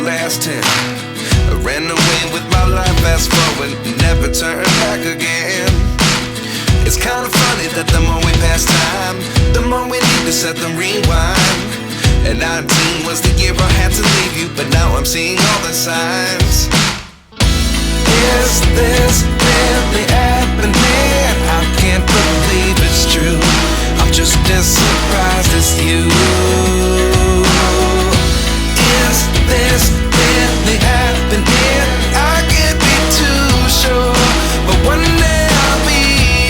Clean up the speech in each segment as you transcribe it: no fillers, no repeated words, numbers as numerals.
last 10. I ran away with my life, fast forward, never turn back again. It's kinda funny that the more we pass time, the more we need to set the rewind. And 19 was the year I had to leave you, but now I'm seeing all the signs. Is this really happening? I can't believe it's true. I'm just as surprised as you. Is this really happening? I can't be too sure, but one day I'll be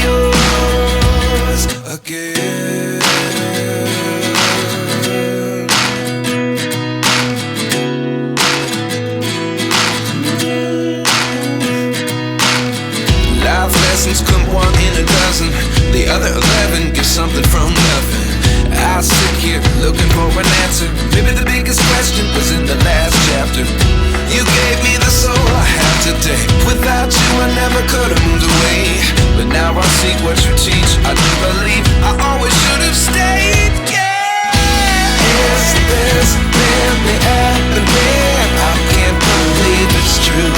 yours again. Life lessons come one in a dozen. The other 11 get something from nothing. I sit here looking for an answer. Maybe the biggest question was in the last chapter. You gave me the soul I have today. Without you I never could have moved away. But now I see what you teach. I do believe I always should have stayed. Yeah. Is this really happening? I can't believe it's true.